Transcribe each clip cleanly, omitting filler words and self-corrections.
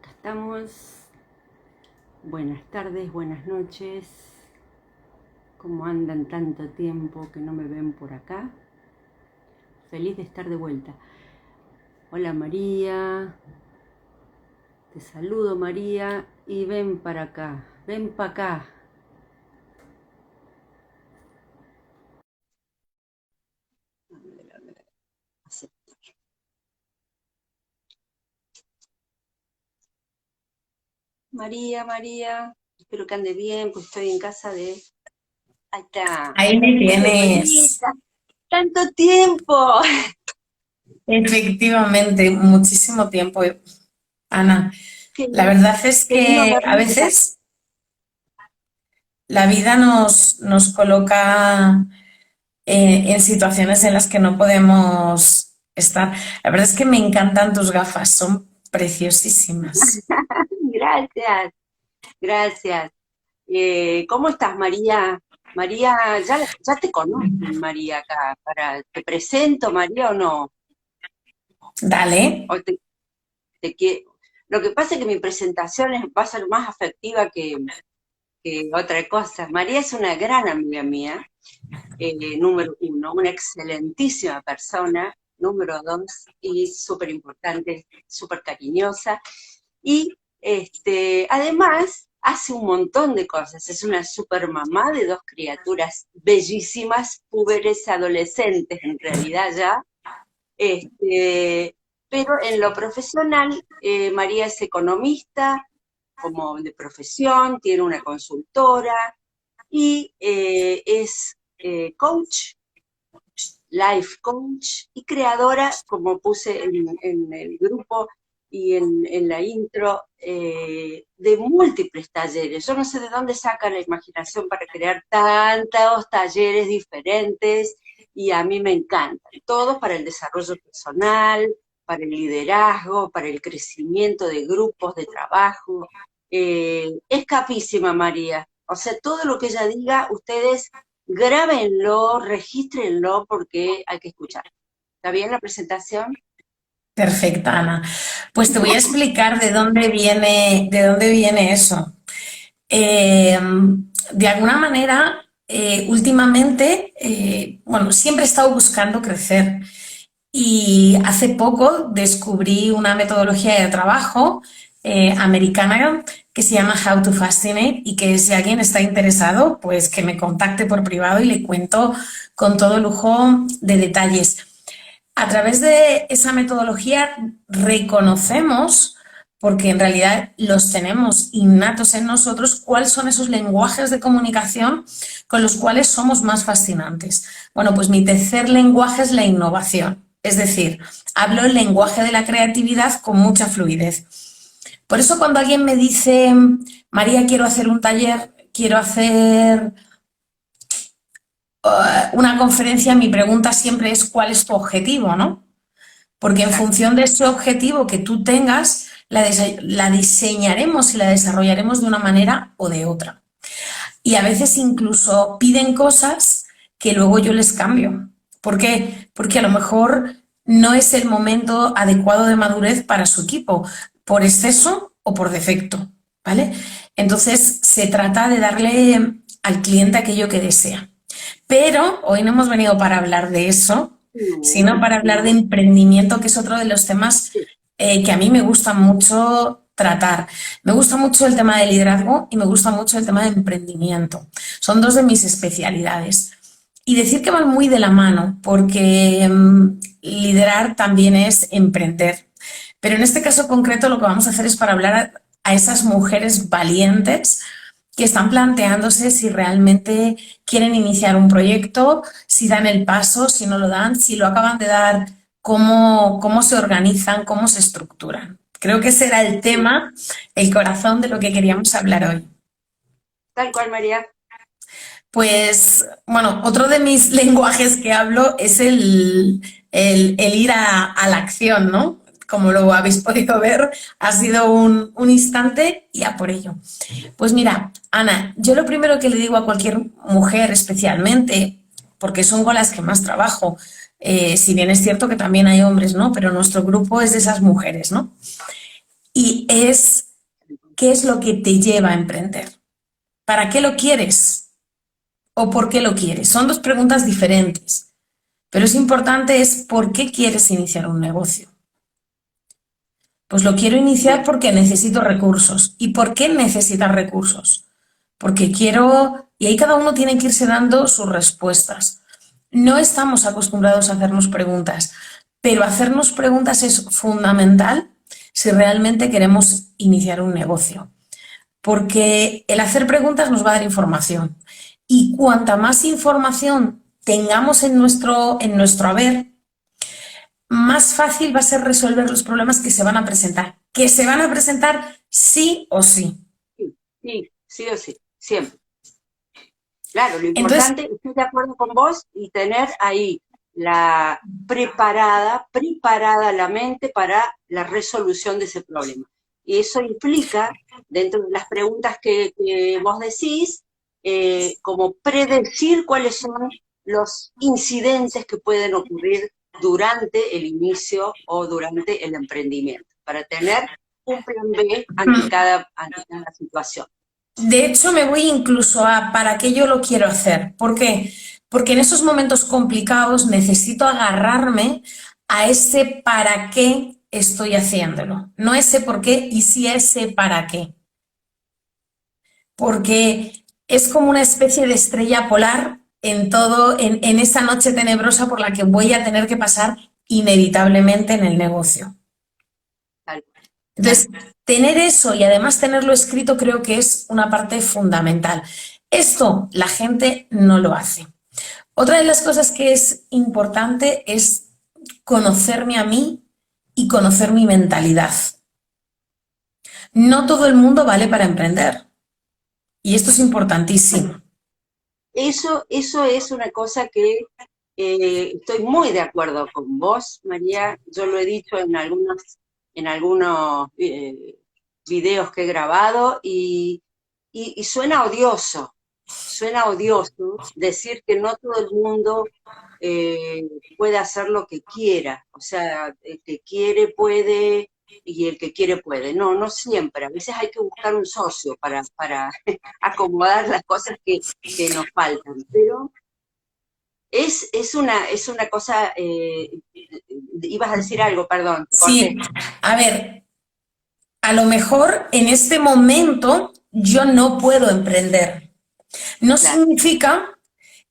Acá estamos. Buenas tardes, buenas noches. ¿Cómo andan tanto tiempo que no me ven por acá? Feliz de estar de vuelta. Hola María. Te saludo María y ven para acá. Ven para acá. María, María. Espero que ande bien, pues estoy en casa de... Ahí está. Ahí me Qué tienes. bonita. ¡Tanto tiempo! Efectivamente, muchísimo tiempo, Ana. Qué, La verdad es qué lindo que a vernos de casa. veces la vida nos coloca en situaciones en las que no podemos estar. La verdad es que me encantan tus gafas, son preciosísimas. Gracias, gracias. ¿Cómo estás, María? María, ya te conocen, María, acá. ¿Te presento, María, o no? Dale. ¿O te que- Lo que pasa es que mi presentación va a ser más afectiva que otra cosa. María es una gran amiga mía, número uno, una excelentísima persona, número dos, y súper importante, súper cariñosa. Y además hace un montón de cosas. Es una super mamá de dos criaturas bellísimas, púberes, adolescentes en realidad ya. Pero en lo profesional, María es economista, como de profesión, tiene una consultora y es coach, life coach y creadora, como puse en el grupo y en la intro, de múltiples talleres. Yo no sé de dónde saca la imaginación para crear tantos talleres diferentes y a mí me encantan. Todos para el desarrollo personal, para el liderazgo, para el crecimiento de grupos de trabajo. Es capísima María. O sea, todo lo que ella diga, ustedes grábenlo, regístrenlo porque hay que escuchar. ¿Está bien la presentación? Perfecta, Ana. Pues te voy a explicar de dónde viene eso. Eh, de alguna manera, últimamente, bueno, siempre he estado buscando crecer y hace poco descubrí una metodología de trabajo americana que se llama How to Fascinate y que si alguien está interesado, pues que me contacte por privado y le cuento con todo lujo de detalles. A través de esa metodología reconocemos, porque en realidad los tenemos innatos en nosotros, cuáles son esos lenguajes de comunicación con los cuales somos más fascinantes. Bueno, pues mi tercer lenguaje es la innovación, es decir, hablo el lenguaje de la creatividad con mucha fluidez. Por eso cuando alguien me dice, María, quiero hacer un taller, quiero hacer una conferencia, mi pregunta siempre es ¿cuál es tu objetivo, no? Porque en Exacto. función de ese objetivo que tú tengas, la diseñaremos y la desarrollaremos de una manera o de otra. Y a veces incluso piden cosas que luego yo les cambio. ¿Por qué? Porque a lo mejor no es el momento adecuado de madurez para su equipo, por exceso o por defecto, ¿vale? Entonces se trata de darle al cliente aquello que desea. Pero hoy no hemos venido para hablar de eso, No, sino para hablar de no. emprendimiento, que es otro de los temas Sí. que a mí me gusta mucho tratar. Me gusta mucho el tema de liderazgo y me gusta mucho el tema de emprendimiento. Son dos de mis especialidades. Y decir que van muy de la mano, porque liderar también es emprender. Pero en este caso concreto lo que vamos a hacer es para hablar a esas mujeres valientes que están planteándose si realmente quieren iniciar un proyecto, si dan el paso, si no lo dan, si lo acaban de dar, cómo se organizan, cómo se estructuran. Creo que ese era el Sí. tema, el corazón de lo que queríamos hablar hoy. Tal cual, María. Pues, bueno, otro de mis lenguajes que hablo es el ir a la acción, ¿no? Como lo habéis podido ver, ha sido un instante y a por ello. Pues mira, Ana, yo lo primero que le digo a cualquier mujer especialmente, porque son con las que más trabajo, si bien es cierto que también hay hombres, ¿no? Pero nuestro grupo es de esas mujeres, ¿no? Y es qué es lo que te lleva a emprender. ¿Para qué lo quieres? ¿O por qué lo quieres? Son dos preguntas diferentes, pero es importante es ¿por qué quieres iniciar un negocio? Pues lo quiero iniciar Bien, porque necesito recursos. ¿Y por qué necesitas recursos? Porque quiero, y ahí cada uno tiene que irse dando sus respuestas. No estamos acostumbrados a hacernos preguntas, pero hacernos preguntas es fundamental si realmente queremos iniciar un negocio, porque el hacer preguntas nos va a dar información. Y cuanta más información tengamos en nuestro haber, más fácil va a ser resolver los problemas que se van a presentar sí o sí. sí, sí, sí o sí, siempre. Claro, lo Entonces, importante, estoy de acuerdo con vos, y tener ahí la preparada la mente para la resolución de ese problema. Y eso implica, dentro de las preguntas que vos decís, como predecir cuáles son los incidentes que pueden ocurrir durante el inicio o durante el emprendimiento, para tener un plan B ante cada situación. de hecho, me voy incluso a para qué yo lo quiero hacer. ¿Por qué? Porque en esos momentos complicados necesito agarrarme a ese para qué estoy haciéndolo. No ese por qué y sí ese para qué. Porque es como una especie de estrella polar en todo, en esa noche tenebrosa por la que voy a tener que pasar inevitablemente en el negocio. Tal cual, tal Entonces, cual. tener eso y además tenerlo escrito creo que es una parte fundamental. Esto la gente no lo hace. Otra de las cosas que es importante es conocerme a mí y conocer mi mentalidad. No todo el mundo vale para emprender y esto es importantísimo. Eso es una cosa que estoy muy de acuerdo con vos, María. Yo lo he dicho en algunos videos que he grabado, y suena odioso decir que no todo el mundo eh, puede hacer lo que quiera. O sea, el que quiere puede y el que quiere puede. No, no siempre. A veces hay que buscar un socio para acomodar las cosas que nos faltan, pero es una cosa, ibas a decir algo, perdón, te Sí, corté. a ver, a lo mejor en este momento yo no puedo emprender. No Claro, significa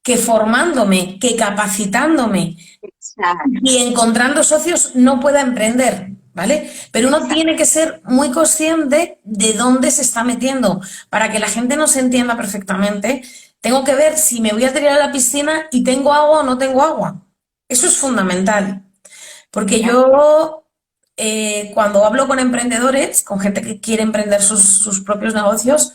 que formándome, que capacitándome exacto, y encontrando socios no pueda emprender, ¿vale? Pero uno exacto, tiene que ser muy consciente de dónde se está metiendo. Para que la gente nos entienda perfectamente, tengo que ver si me voy a tirar a la piscina y tengo agua o no tengo agua. Eso es fundamental. Porque mira, yo, cuando hablo con emprendedores, con gente que quiere emprender sus propios negocios,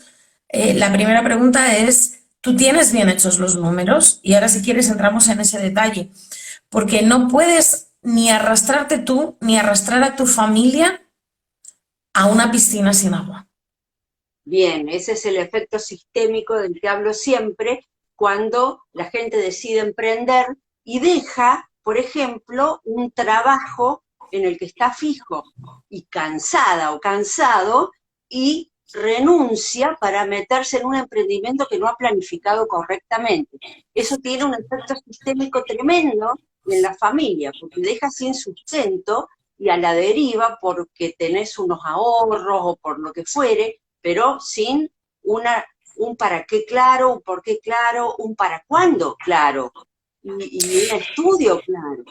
la primera pregunta es, ¿tú tienes bien hechos los números? Y ahora si quieres entramos en ese detalle, porque no puedes ni arrastrarte tú, ni arrastrar a tu familia a una piscina sin agua. bien, ese es el efecto sistémico del que hablo siempre, cuando la gente decide emprender y deja, por ejemplo, un trabajo en el que está fijo y cansada o cansado, y renuncia para meterse en un emprendimiento que no ha planificado correctamente. Eso tiene un efecto sistémico tremendo en la familia, porque deja sin sustento y a la deriva porque tenés unos ahorros o por lo que fuere, pero sin una, un para qué claro, un por qué claro, un para cuándo claro, y un estudio claro.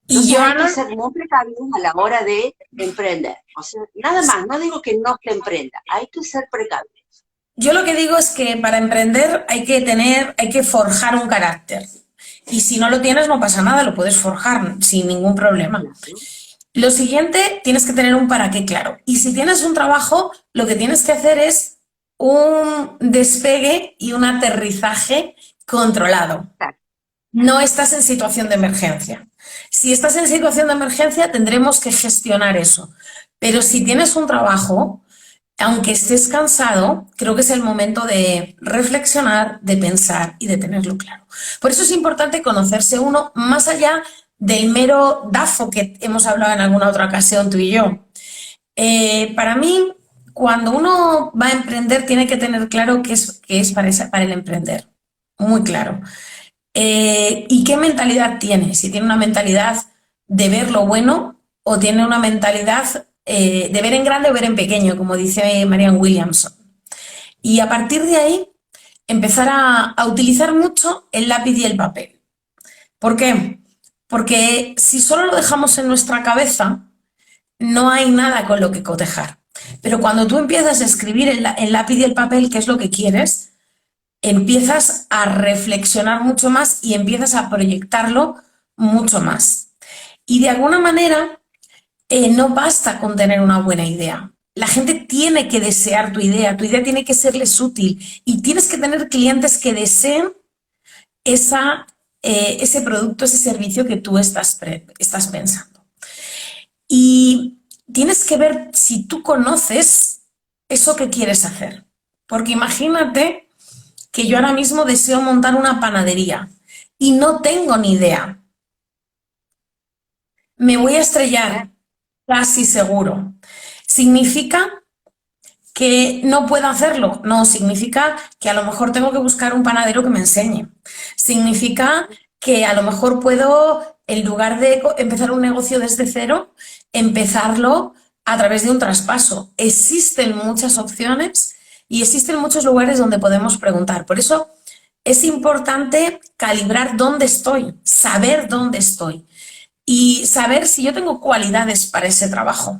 Y Entonces yo, hay que Ana, ser muy precavidos a la hora de emprender. O sea, nada más, no digo que no se emprenda, hay que ser precavidos. yo lo que digo es que para emprender hay que forjar un carácter. Y si no lo tienes, no pasa nada, lo puedes forjar sin ningún problema. Claro, Lo siguiente, tienes que tener un para qué claro. Y si tienes un trabajo, lo que tienes que hacer es un despegue y un aterrizaje controlado. claro, No estás en situación de emergencia. Si estás en situación de emergencia, tendremos que gestionar eso. Pero si tienes un trabajo, aunque estés cansado, creo que es el momento de reflexionar, de pensar y de tenerlo claro. Por eso es importante conocerse uno más allá del mero DAFO que hemos hablado en alguna otra ocasión tú y yo. Para mí, cuando uno va a emprender, tiene que tener claro qué es para el emprender. Muy claro. ¿Y qué mentalidad tiene? Si tiene una mentalidad de ver lo bueno o tiene una mentalidad de ver en grande o ver en pequeño, como dice Marianne Williamson. Y a partir de ahí, empezar a utilizar mucho el lápiz y el papel. ¿Por qué? Porque si solo lo dejamos en nuestra cabeza, no hay nada con lo que cotejar. Pero cuando tú empiezas a escribir el lápiz y el papel, qué es lo que quieres, empiezas a reflexionar mucho más y empiezas a proyectarlo mucho más. Y de alguna manera, no basta con tener una buena idea. La gente tiene que desear tu idea tiene que serles útil y tienes que tener clientes que deseen ese producto, ese servicio que tú estás pensando. Y tienes que ver si tú conoces eso que quieres hacer. Porque imagínate que yo ahora mismo deseo montar una panadería y no tengo ni idea. Me voy a estrellar, casi seguro. ¿Significa que no puedo hacerlo? No, significa que a lo mejor tengo que buscar un panadero que me enseñe. Significa que a lo mejor puedo, en lugar de empezar un negocio desde cero, empezarlo a través de un traspaso. Existen muchas opciones y existen muchos lugares donde podemos preguntar. Por eso es importante calibrar dónde estoy, saber dónde estoy y saber si yo tengo cualidades para ese trabajo.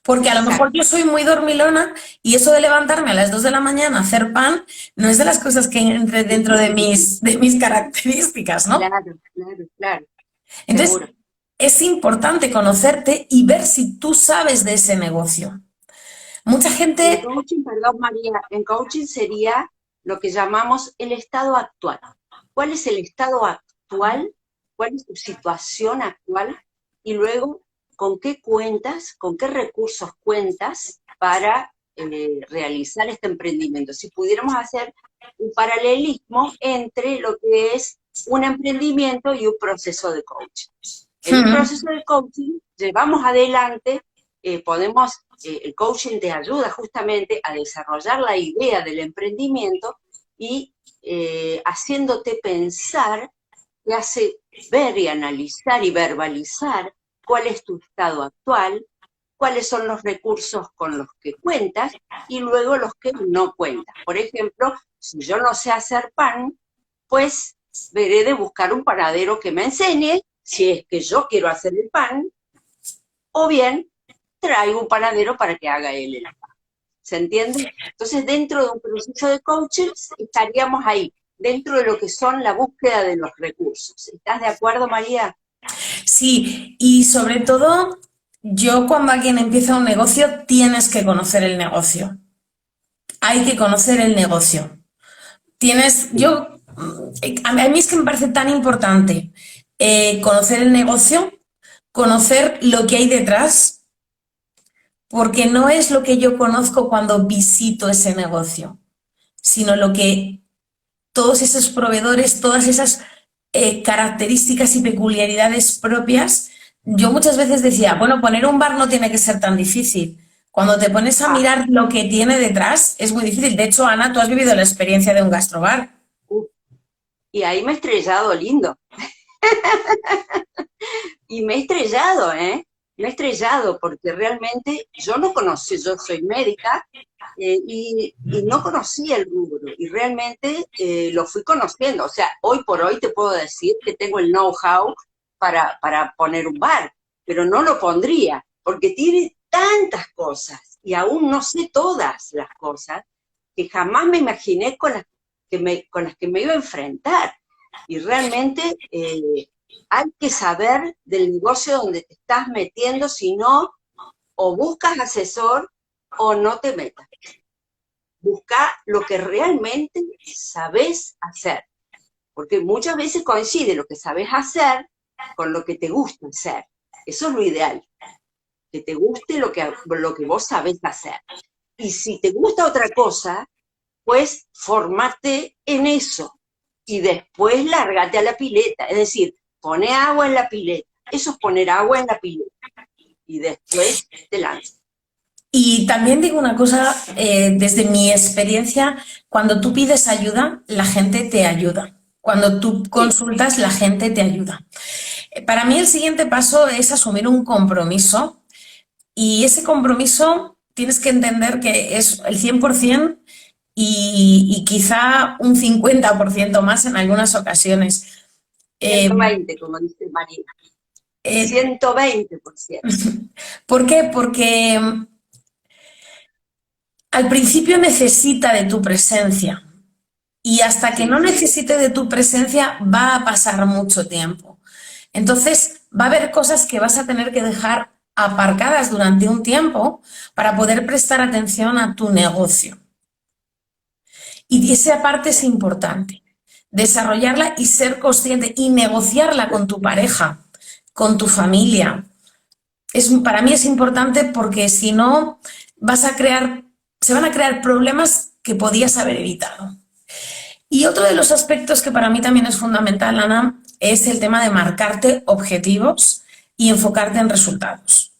Porque a lo mejor Exacto. yo soy muy dormilona y eso de levantarme a las 2 de la mañana a hacer pan no es de las cosas que entre dentro de mis características, ¿no? Claro, claro, claro, Entonces, seguro. es importante conocerte y ver si tú sabes de ese negocio. Mucha En gente, coaching, perdón María, en coaching sería lo que llamamos el estado actual. ¿Cuál es el estado actual? ¿Cuál es tu situación actual? Y luego, ¿con qué cuentas, con qué recursos cuentas para realizar este emprendimiento? Si pudiéramos hacer un paralelismo entre lo que es un emprendimiento y un proceso de coaching. En un proceso de coaching llevamos adelante, el coaching te ayuda justamente a desarrollar la idea del emprendimiento y haciéndote pensar, te hace ver y analizar y verbalizar cuál es tu estado actual, cuáles son los recursos con los que cuentas y luego los que no cuentas. Por ejemplo, si yo no sé hacer pan, pues veré de buscar un panadero que me enseñe, si es que yo quiero hacer el pan, o bien traigo un panadero para que haga él el pan. ¿Se entiende? Entonces, dentro de un proceso de coaching, estaríamos ahí, dentro de lo que son la búsqueda de los recursos. ¿Estás de acuerdo, María? sí, y sobre todo, yo cuando alguien empieza un negocio, tienes que conocer el negocio. Hay que conocer el negocio. A mí es que me parece tan importante conocer el negocio, conocer lo que hay detrás, porque no es lo que yo conozco cuando visito ese negocio, sino lo que todos esos proveedores, todas esas características y peculiaridades propias. Yo muchas veces decía, bueno, poner un bar no tiene que ser tan difícil. Cuando te pones a Ah, mirar lo que tiene detrás, es muy difícil. De hecho, Ana, tú has vivido la experiencia de un gastrobar. y ahí me he estrellado lindo. Y me he estrellado, ¿eh? Me he estrellado porque realmente yo no conocí, yo soy médica y no conocía el rubro y realmente lo fui conociendo. O sea, hoy por hoy te puedo decir que tengo el know-how para poner un bar, pero no lo pondría porque tiene tantas cosas y aún no sé todas las cosas que jamás me imaginé con las que me iba a enfrentar. Y realmente hay que saber del negocio donde te estás metiendo, si no, o buscas asesor o no te metas. Busca lo que realmente sabes hacer, porque muchas veces coincide lo que sabes hacer con lo que te gusta hacer. Eso es lo ideal, que te guste lo que vos sabés hacer. Y si te gusta otra cosa, pues formate en eso y después lárgate a la pileta, es decir, pone agua en la pileta. Eso es poner agua en la pileta. y después te lanzas. Y también digo una cosa, desde mi experiencia, cuando tú pides ayuda, la gente te ayuda. Cuando tú Sí, consultas, la gente te ayuda. Para mí el siguiente paso es asumir un compromiso y ese compromiso tienes que entender que es el 100% y quizá un 50% más en algunas ocasiones. Eh, 120, como dice María. eh, 120%. ¿Por qué? Porque al principio necesita de tu presencia y hasta que Sí, no sí, necesite de tu presencia va a pasar mucho tiempo. Entonces va a haber cosas que vas a tener que dejar aparcadas durante un tiempo para poder prestar atención a tu negocio. Y esa parte es importante, desarrollarla y ser consciente y negociarla con tu pareja, con tu familia. Para mí es importante porque si no se van a crear problemas que podías haber evitado. Y otro de los aspectos que para mí también es fundamental, Ana, es el tema de marcarte objetivos y enfocarte en resultados.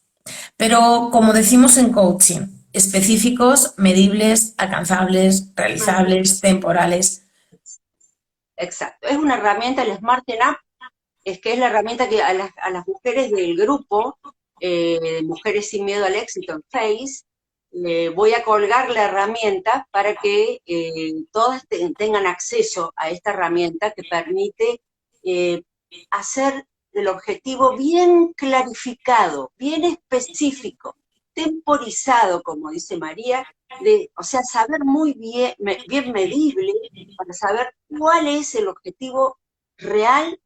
Pero como decimos en coaching, específicos, medibles, alcanzables, realizables, temporales. exacto. Es una herramienta, el Smart Up, es que es la herramienta que a las mujeres del grupo, Mujeres sin Miedo al Éxito en Face, voy a colgar la herramienta para que todas tengan acceso a esta herramienta que permite eh, hacer el objetivo bien clarificado, bien específico, temporizado, como dice María, o sea, saber muy bien, bien medible, para saber cuál es el objetivo real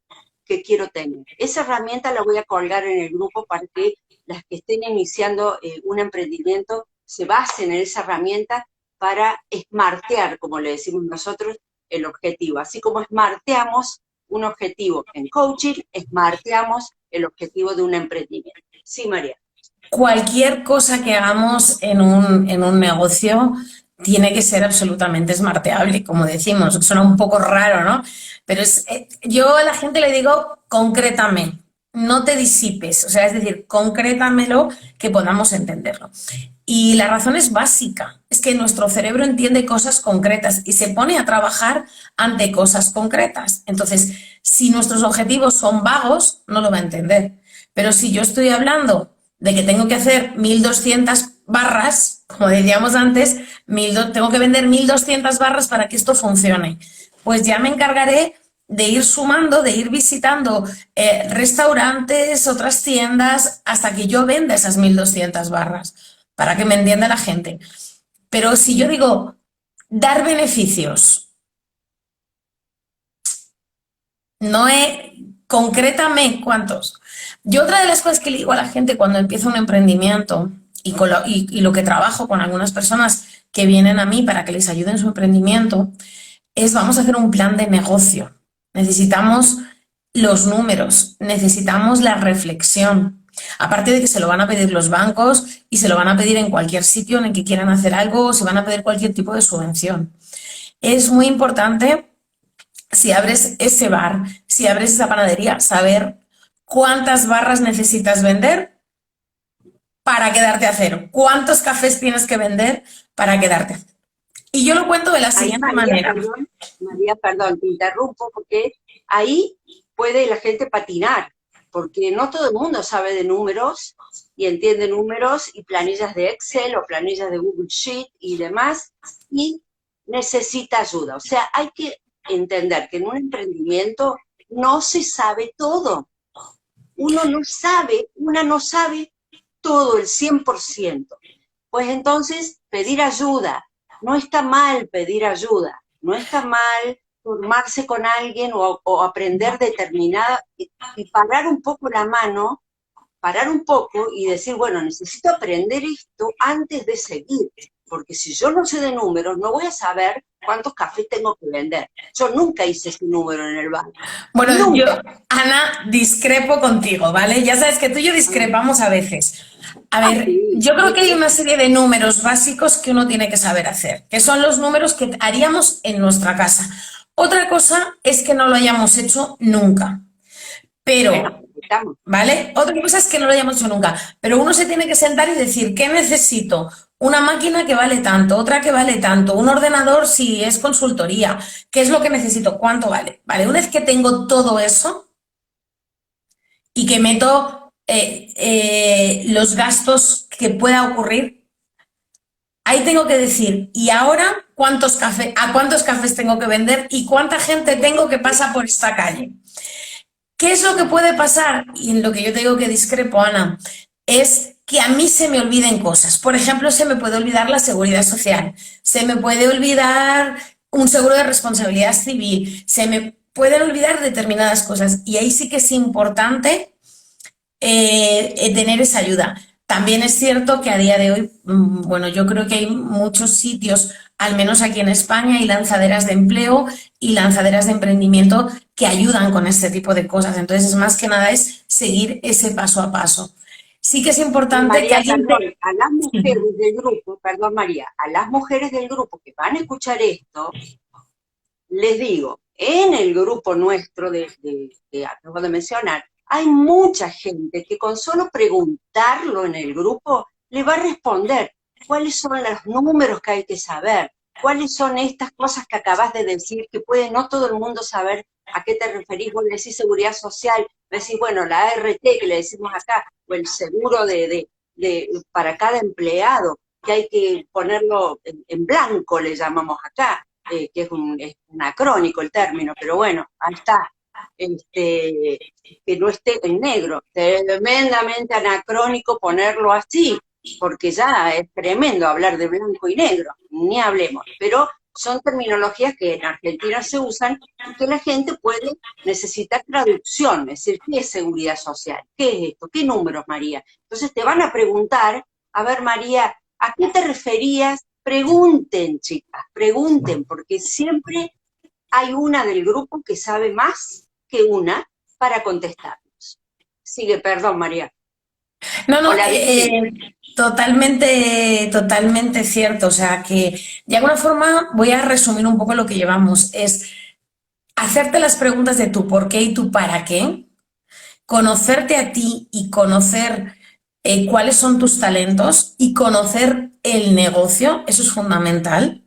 que quiero tener. Esa herramienta la voy a colgar en el grupo para que las que estén iniciando un emprendimiento se basen en esa herramienta para smartear, como le decimos nosotros, el objetivo. Así como smarteamos un objetivo en coaching, smarteamos el objetivo de un emprendimiento. Sí, María. Cualquier cosa que hagamos en un negocio tiene que ser absolutamente smarteable, como decimos. Suena un poco raro, ¿no? Pero yo a la gente le digo, concrétame, no te disipes, o sea, es decir, concrétamelo que podamos entenderlo. Y la razón es básica, es que nuestro cerebro entiende cosas concretas y se pone a trabajar ante cosas concretas. Entonces, si nuestros objetivos son vagos, no lo va a entender. Pero si yo estoy hablando de que tengo que hacer 1.200 barras, como decíamos antes, tengo que vender 1.200 barras para que esto funcione, pues ya me encargaré de ir sumando, de ir visitando restaurantes, otras tiendas, hasta que yo venda esas 1.200 barras, para que me entienda la gente. Pero si yo digo dar beneficios, no es concrétame cuántos. Yo otra de las cosas que le digo a la gente cuando empieza un emprendimiento y lo que trabajo con algunas personas que vienen a mí para que les ayude en su emprendimiento es vamos a hacer un plan de negocio. Necesitamos los números, necesitamos la reflexión. Aparte de que se lo van a pedir los bancos y se lo van a pedir en cualquier sitio en el que quieran hacer algo o se van a pedir cualquier tipo de subvención. Es muy importante, si abres ese bar, si abres esa panadería, saber cuántas barras necesitas vender para quedarte a cero, cuántos cafés tienes que vender para quedarte a cero. Y yo lo cuento de la Ahí, siguiente manera. María, perdón, te interrumpo, porque ahí puede la gente patinar, porque no todo el mundo sabe de números y entiende números y planillas de Excel o planillas de Google Sheet y demás, y necesita ayuda. O sea, hay que entender que en un emprendimiento no se sabe todo. Una no sabe todo, el 100%. Pues entonces, pedir ayuda. No está mal pedir ayuda, no está mal formarse con alguien o aprender determinada y parar un poco la mano, parar un poco y decir, bueno, necesito aprender esto antes de seguir, porque si yo no sé de números, no voy a saber cuántos cafés tengo que vender. Yo nunca hice ese número en el banco. Bueno, yo, Nunca. Ana, discrepo contigo, ¿vale? Ya sabes que tú y yo discrepamos a veces. A Ah, ver, sí, yo creo sí, que hay una serie de números básicos que uno tiene que saber hacer, que son los números que haríamos en nuestra casa. Otra cosa es que no lo hayamos hecho nunca. Pero Estamos. ¿vale? Otra cosa es que no lo hayamos hecho nunca, pero uno se tiene que sentar y decir, ¿qué necesito? Una máquina que vale tanto, otra que vale tanto, un ordenador si es consultoría, ¿qué es lo que necesito? ¿Cuánto vale? ¿Vale? Una vez que tengo todo eso y que meto los gastos que pueda ocurrir, ahí tengo que decir, ¿y ahora a cuántos cafés tengo que vender y cuánta gente tengo que pasa por esta calle? ¿Qué es lo que puede pasar? Y en lo que yo te digo que discrepo, Ana, es que a mí se me olviden cosas. Por ejemplo, se me puede olvidar la seguridad social, se me puede olvidar un seguro de responsabilidad civil, se me pueden olvidar determinadas cosas. Y ahí sí que es importante tener esa ayuda. También es cierto que a día de hoy, bueno, yo creo que hay muchos sitios, al menos aquí en España, y lanzaderas de empleo y lanzaderas de emprendimiento que ayudan con este tipo de cosas. Entonces, más que nada es seguir ese paso a paso. Sí que es Y importante que María, alguien te... perdón, a las mujeres del grupo, perdón María, a las mujeres del grupo que van a escuchar esto, les digo, en el grupo nuestro que acabo de mencionar, hay mucha gente que con solo preguntarlo en el grupo le va a responder cuáles son los números que hay que saber, cuáles son estas cosas que acabas de decir, que puede no todo el mundo saber a qué te referís. Vos decís seguridad social, decís, bueno, la ART que le decimos acá, o el seguro para cada empleado, que hay que ponerlo en blanco, le llamamos acá, que es un anacrónico el término, pero bueno, ahí está, que no esté en negro, tremendamente anacrónico ponerlo así, porque ya es tremendo hablar de blanco y negro, ni hablemos, pero son terminologías que en Argentina se usan y que la gente puede necesitar traducción, es decir, ¿qué es seguridad social? ¿Qué es esto? ¿Qué números, María? Entonces te van a preguntar, a ver, María, ¿a qué te referías? Pregunten, chicas, pregunten, porque siempre hay una del grupo que sabe más que una para contestarnos. Sigue, perdón, María. No, no, Hola, Virginia. totalmente, totalmente cierto. O sea que de alguna forma voy a resumir un poco lo que llevamos. Es hacerte las preguntas de tu por qué y tu para qué, conocerte a ti y conocer cuáles son tus talentos y conocer el negocio, eso es fundamental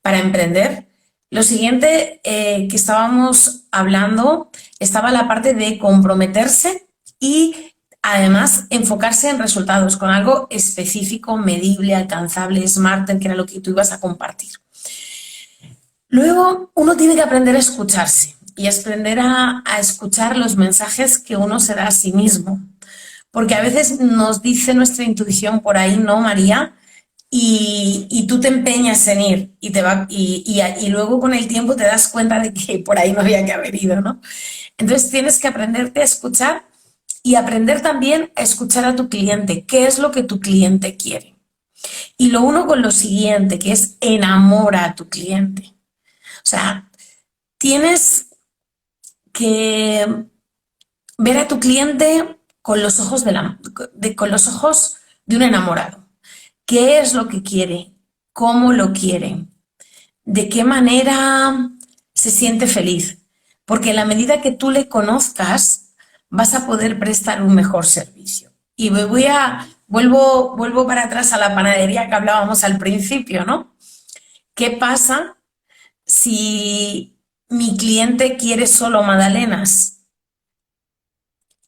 para emprender. Lo siguiente que estábamos hablando estaba la parte de comprometerse y además enfocarse en resultados con algo específico, medible, alcanzable, smart, que era lo que tú ibas a compartir. Luego uno tiene que aprender a escucharse y aprender a escuchar los mensajes que uno se da a sí mismo. Porque a veces nos dice nuestra intuición por ahí, ¿no, María? Y tú te empeñas en ir y luego con el tiempo te das cuenta de que por ahí no había que haber ido, ¿no? Entonces tienes que aprenderte a escuchar y aprender también a escuchar a tu cliente. ¿Qué es lo que tu cliente quiere? Y lo uno con lo siguiente, que es enamora a tu cliente. O sea, tienes que ver a tu cliente con los ojos con los ojos de un enamorado. ¿Qué es lo que quiere? ¿Cómo lo quiere? ¿De qué manera se siente feliz? Porque en la medida que tú le conozcas, vas a poder prestar un mejor servicio. Y vuelvo para atrás a la panadería que hablábamos al principio, ¿no? ¿Qué pasa si mi cliente quiere solo magdalenas?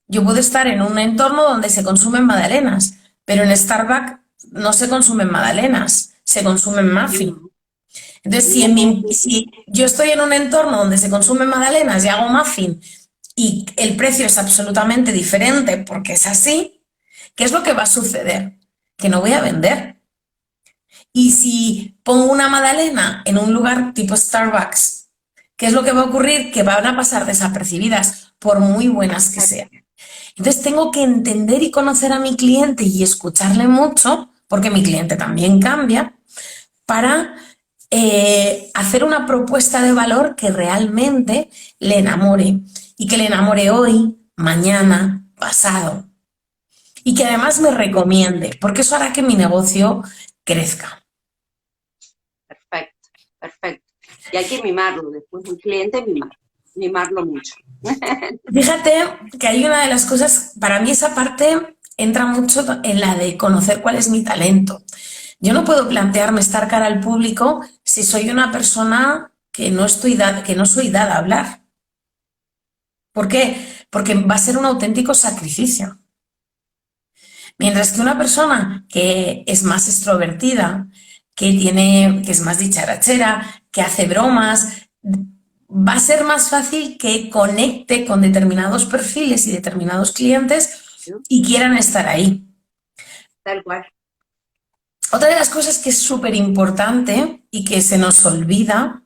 Yo puedo estar en un entorno donde se consumen magdalenas, pero en Starbucks no se consumen magdalenas, se consumen muffins. Entonces, si yo estoy en un entorno donde se consumen magdalenas y hago muffin y el precio es absolutamente diferente porque es así, ¿qué es lo que va a suceder? Que no voy a vender. Y si pongo una magdalena en un lugar tipo Starbucks, ¿qué es lo que va a ocurrir? Que van a pasar desapercibidas por muy buenas que sean. Entonces tengo que entender y conocer a mi cliente y escucharle mucho, porque mi cliente también cambia, para hacer una propuesta de valor que realmente le enamore y que le enamore hoy, mañana, pasado y que además me recomiende, porque eso hará que mi negocio crezca. Perfecto, perfecto. Y hay que mimarlo, después un cliente mimar. mimarlo mucho. Fíjate que hay una de las cosas, para mí esa parte entra mucho en la de conocer cuál es mi talento. Yo no puedo plantearme estar cara al público si soy una persona que no que no soy dada a hablar. ¿Por qué? Porque va a ser un auténtico sacrificio. Mientras que una persona que es más extrovertida, que es más dicharachera, que hace bromas, va a ser más fácil que conecte con determinados perfiles y determinados clientes ¿No? y quieran estar ahí. Tal cual. Otra de las cosas que es súper importante y que se nos olvida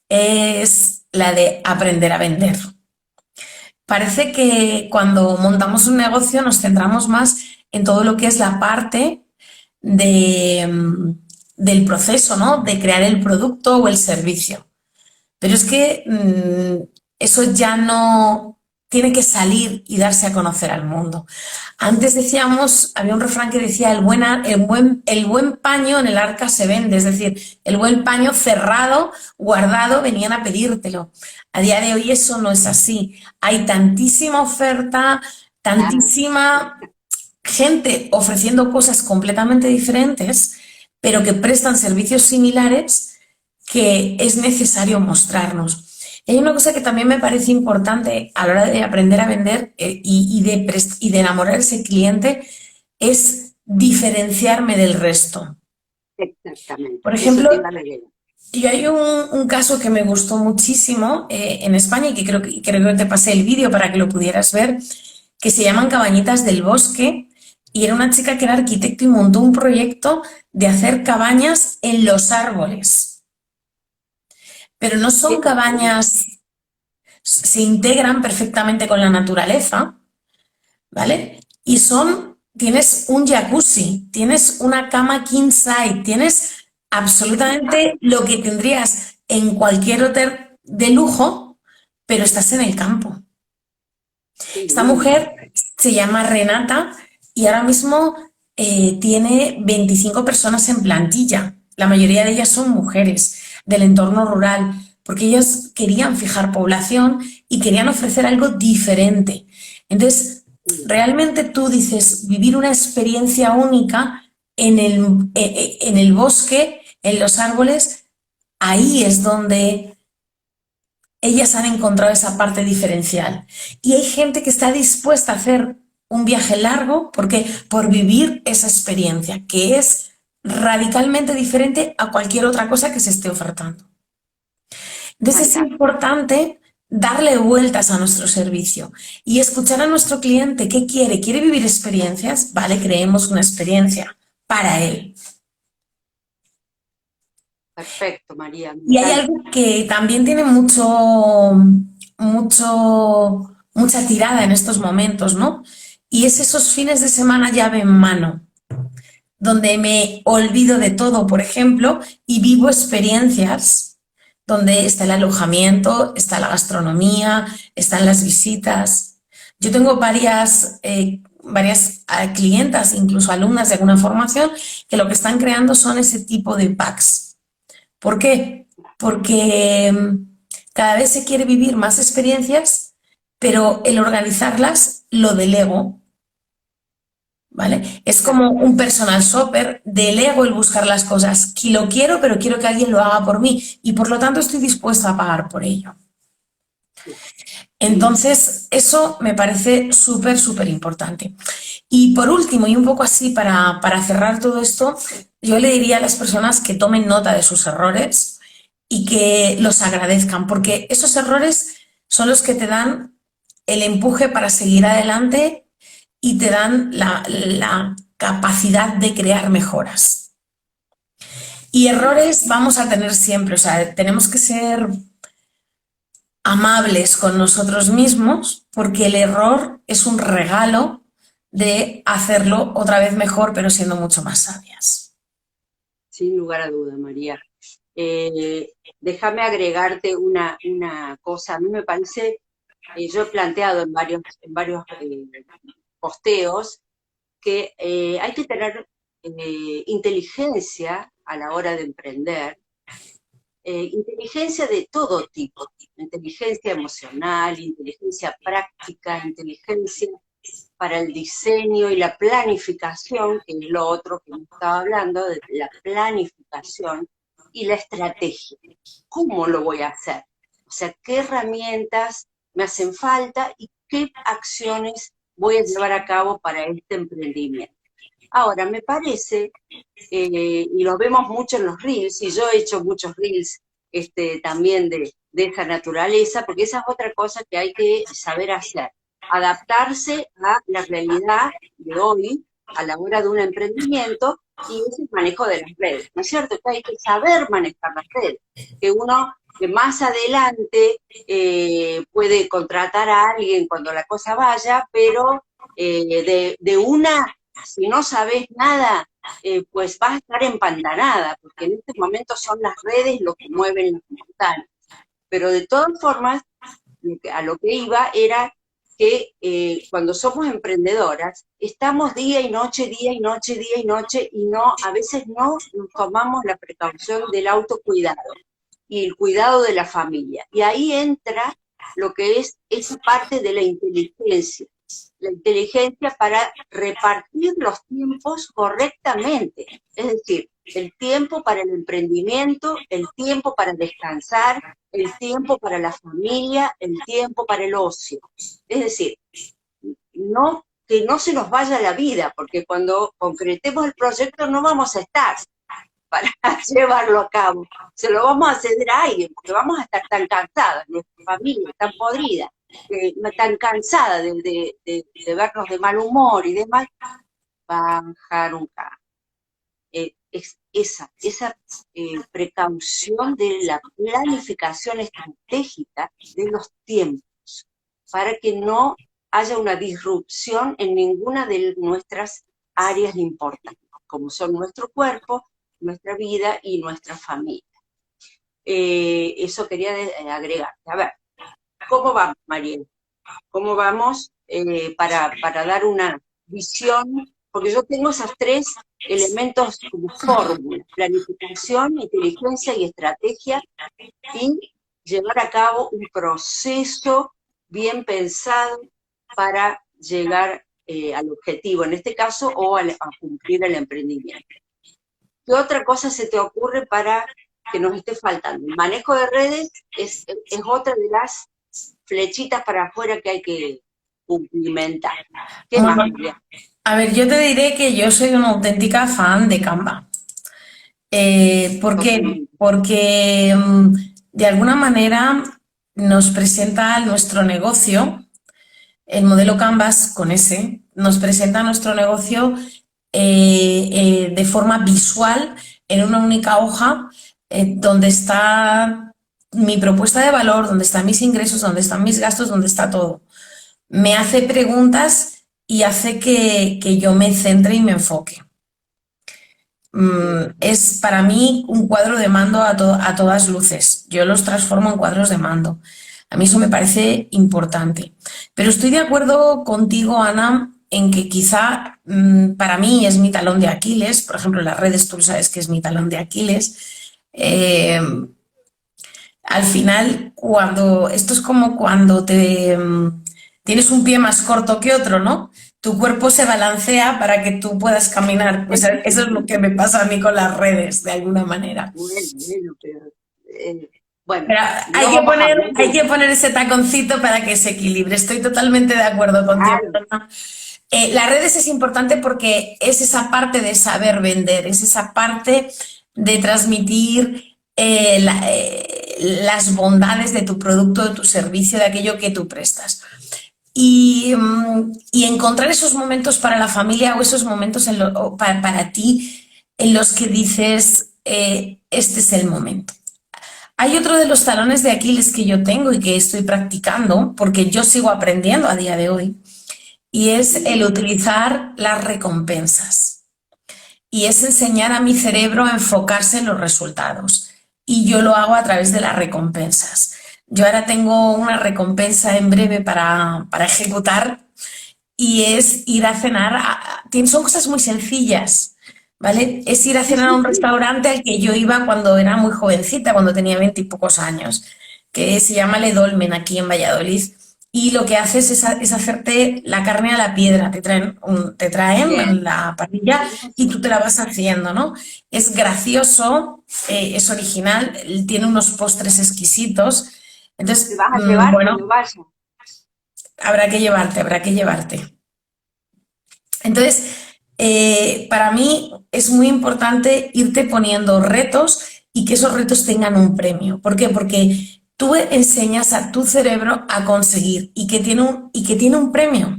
es la de aprender a vender. Parece que cuando montamos un negocio nos centramos más en todo lo que es la parte de, del proceso, ¿no? De crear el producto o el servicio. Pero es que eso ya no tiene que salir y darse a conocer al mundo. Antes decíamos, había un refrán que decía, el buen paño en el arca se vende, es decir, el buen paño cerrado, guardado, venían a pedírtelo. A día de hoy eso no es así. Hay tantísima oferta, Claro, tantísima gente ofreciendo cosas completamente diferentes, pero que prestan servicios similares que es necesario mostrarnos. Y hay una cosa que también me parece importante a la hora de aprender a vender y de enamorar a ese cliente es diferenciarme del resto. exactamente. Por Eso ejemplo, te iba a leer. y hay un caso que me gustó muchísimo en España y que creo que te pasé el vídeo para que lo pudieras ver, que se llaman Cabañitas del Bosque, y era una chica que era arquitecto y montó un proyecto de hacer cabañas en los árboles. Pero no son cabañas, se integran perfectamente con la naturaleza, ¿vale? Y tienes un jacuzzi, tienes una cama king size, tienes absolutamente lo que tendrías en cualquier hotel de lujo, pero estás en el campo. Qué Esta lindo. mujer se llama Renata y ahora mismo tiene 25 personas en plantilla. La mayoría de ellas son mujeres del entorno rural, porque ellas querían fijar población y querían ofrecer algo diferente. Entonces, realmente tú dices, vivir una experiencia única en el bosque, en los árboles, ahí es donde ellas han encontrado esa parte diferencial. Y hay gente que está dispuesta a hacer un viaje largo porque por vivir esa experiencia, que es radicalmente diferente a cualquier otra cosa que se esté ofertando. Entonces es Fantástico. importante darle vueltas a nuestro servicio y escuchar a nuestro cliente qué quiere. ¿Quiere vivir experiencias? Vale, creemos una experiencia para él. Perfecto, María, me Y hay encanta. algo que también tiene mucha tirada en estos momentos, ¿no? Y es esos fines de semana llave en mano, donde me olvido de todo, por ejemplo, y vivo experiencias donde está el alojamiento, está la gastronomía, están las visitas. Yo tengo varias clientas, incluso alumnas de alguna formación, que lo que están creando son ese tipo de packs. ¿Por qué? Porque cada vez se quiere vivir más experiencias, pero el organizarlas lo delego, ¿vale? Es como un personal shopper, delego el buscar las cosas, que lo quiero, pero quiero que alguien lo haga por mí y por lo tanto estoy dispuesta a pagar por ello. Entonces, eso me parece súper, súper importante. Y por último, y un poco así para cerrar todo esto, yo le diría a las personas que tomen nota de sus errores y que los agradezcan, porque esos errores son los que te dan el empuje para seguir adelante y te dan la capacidad de crear mejoras. Y errores vamos a tener siempre, o sea, tenemos que ser amables con nosotros mismos porque el error es un regalo de hacerlo otra vez mejor, pero siendo mucho más sabias. Sin lugar a duda, María. Déjame agregarte una cosa. A mí me parece, yo he planteado en varios posteos que hay que tener inteligencia a la hora de emprender, inteligencia de todo tipo, inteligencia emocional, inteligencia práctica, inteligencia para el diseño y la planificación, que es lo otro que me estaba hablando, de la planificación y la estrategia. ¿Cómo lo voy a hacer? O sea, ¿qué herramientas me hacen falta y qué acciones voy a llevar a cabo para este emprendimiento? Ahora, me parece, y lo vemos mucho en los reels, y yo he hecho muchos reels también de esa naturaleza, porque esa es otra cosa que hay que saber hacer, adaptarse a la realidad de hoy, a la hora de un emprendimiento, y es el manejo de las redes, ¿no es cierto? Que hay que saber manejar las redes, que uno que más adelante puede contratar a alguien cuando la cosa vaya, pero de una, si no sabes nada, pues vas a estar empantanada, porque en este momento son las redes lo que mueven las montañas. Pero de todas formas, a lo que iba era que cuando somos emprendedoras, estamos día y noche, día y noche, día y noche, y no, a veces no nos tomamos la precaución del autocuidado y el cuidado de la familia. Y ahí entra lo que es esa parte de la inteligencia para repartir los tiempos correctamente. Es decir, el tiempo para el emprendimiento, el tiempo para descansar, el tiempo para la familia, el tiempo para el ocio. Es decir, no, que no se nos vaya la vida, porque cuando concretemos el proyecto no vamos a estar para llevarlo a cabo. Se lo vamos a ceder a alguien, porque vamos a estar tan cansadas, nuestra familia tan podrida, tan cansada de vernos de mal humor y demás, bajar un cambio. Es esa precaución de la planificación estratégica de los tiempos, para que no haya una disrupción en ninguna de nuestras áreas importantes, como son nuestro cuerpo, nuestra vida y nuestra familia. Eso quería agregar. A ver, ¿cómo vamos, Mariel? ¿Cómo vamos para dar una visión? Porque yo tengo esos tres elementos como fórmula: planificación, inteligencia y estrategia, y llevar a cabo un proceso bien pensado para llegar al objetivo, en este caso, o a cumplir el emprendimiento. ¿Qué otra cosa se te ocurre para que nos esté faltando? El manejo de redes es otra de las flechitas para afuera que hay que cumplimentar. ¿Qué más, Julia? A ver, yo te diré que yo soy una auténtica fan de Canva. ¿Por qué? Porque de alguna manera nos presenta nuestro negocio, el modelo Canvas con S, nos presenta nuestro negocio de forma visual en una única hoja donde está mi propuesta de valor, donde están mis ingresos, donde están mis gastos, donde está todo. Me hace preguntas y hace que yo me centre y me enfoque. Es para mí un cuadro de mando a todas luces. Yo los transformo en cuadros de mando. A mí eso me parece importante. Pero estoy de acuerdo contigo, Ana, en que quizá para mí es mi talón de Aquiles. Por ejemplo, las redes tú sabes que es mi talón de Aquiles. Al final, esto es como cuando tienes un pie más corto que otro, ¿no? Tu cuerpo se balancea para que tú puedas caminar. Pues eso es lo que me pasa a mí con las redes, de alguna manera. Bueno, pero hay que poner ese taconcito para que se equilibre. Estoy totalmente de acuerdo contigo. Claro. Las redes es importante porque es esa parte de saber vender, es esa parte de transmitir las bondades de tu producto, de tu servicio, de aquello que tú prestas. Y encontrar esos momentos para la familia o esos momentos para ti en los que dices, este es el momento. Hay otro de los talones de Aquiles que yo tengo y que estoy practicando, porque yo sigo aprendiendo a día de hoy, y es el utilizar las recompensas. Y es enseñar a mi cerebro a enfocarse en los resultados. Y yo lo hago a través de las recompensas. Yo ahora tengo una recompensa en breve para ejecutar, y es ir a cenar. Son cosas muy sencillas, ¿vale? Es ir a Sí, cenar a sí, un sí. restaurante al que yo iba cuando era muy jovencita, cuando tenía 20 y pocos años, que se llama Le Dolmen aquí en Valladolid. Y lo que haces es hacerte la carne a la piedra, te Bien. traen la parrilla Sí, y sí. tú te la vas haciendo, ¿no? Es gracioso, es original, tiene unos postres exquisitos. ¿Me Entonces, vas a llevar cuando bueno, vaya? habrá que llevarte, habrá que llevarte. Entonces, para mí es muy importante irte poniendo retos y que esos retos tengan un premio. ¿Por qué? Porque tú enseñas a tu cerebro a conseguir y que tiene un premio,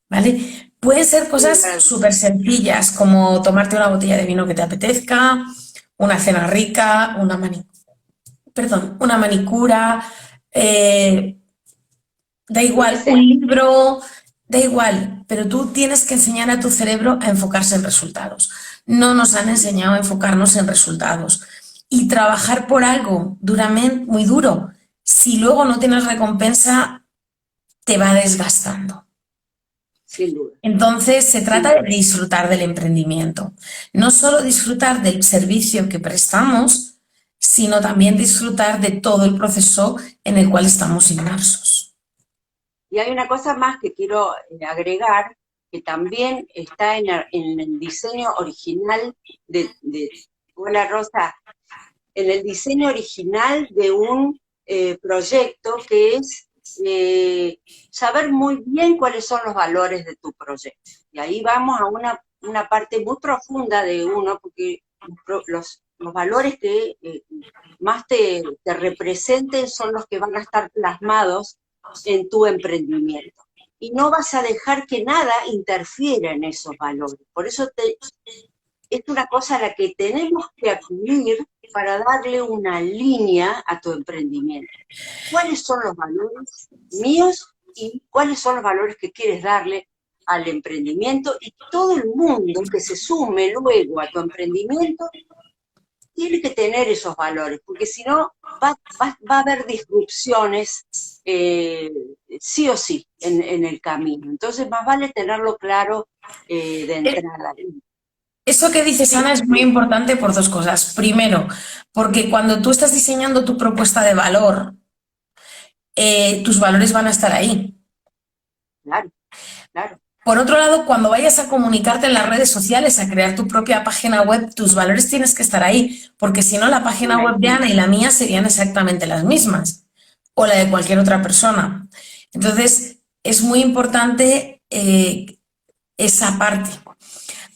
¿vale? Pueden ser Sí, cosas súper sencillas, como tomarte una botella de vino que te apetezca, una cena rica, una manicura, eh, da lo que igual, un sea. libro, da igual, pero tú tienes que enseñar a tu cerebro a enfocarse en resultados. No nos han enseñado a enfocarnos en resultados y trabajar por algo duramente, muy duro. Si luego no tienes recompensa, te va desgastando. Sin duda, Entonces, se sin trata de duda. disfrutar del emprendimiento. No solo disfrutar del servicio que prestamos, sino también disfrutar de todo el proceso en el cual estamos inmersos. Y hay una cosa más que quiero agregar, que también está en el diseño original hola Rosa, en el diseño original de un proyecto que es saber muy bien cuáles son los valores de tu proyecto. Y ahí vamos a una parte muy profunda de uno, porque los valores que más te representen son los que van a estar plasmados en tu emprendimiento. Y no vas a dejar que nada interfiera en esos valores. Por eso es una cosa a la que tenemos que acudir para darle una línea a tu emprendimiento. ¿Cuáles son los valores míos y cuáles son los valores que quieres darle al emprendimiento? Y todo el mundo que se sume luego a tu emprendimiento tiene que tener esos valores, porque si no va a haber disrupciones eh, sí o sí en el camino. Entonces, más vale tenerlo claro de entrada. Eso que dices, Sí, Ana, es muy importante por dos cosas. Primero, porque cuando tú estás diseñando tu propuesta de valor, tus valores van a estar ahí. claro, claro, Por otro lado, cuando vayas a comunicarte en las redes sociales, a crear tu propia página web, tus valores tienes que estar ahí, porque si no, la página web de Ana y la mía serían exactamente las mismas, o la de cualquier otra persona. Entonces, es muy importante esa parte.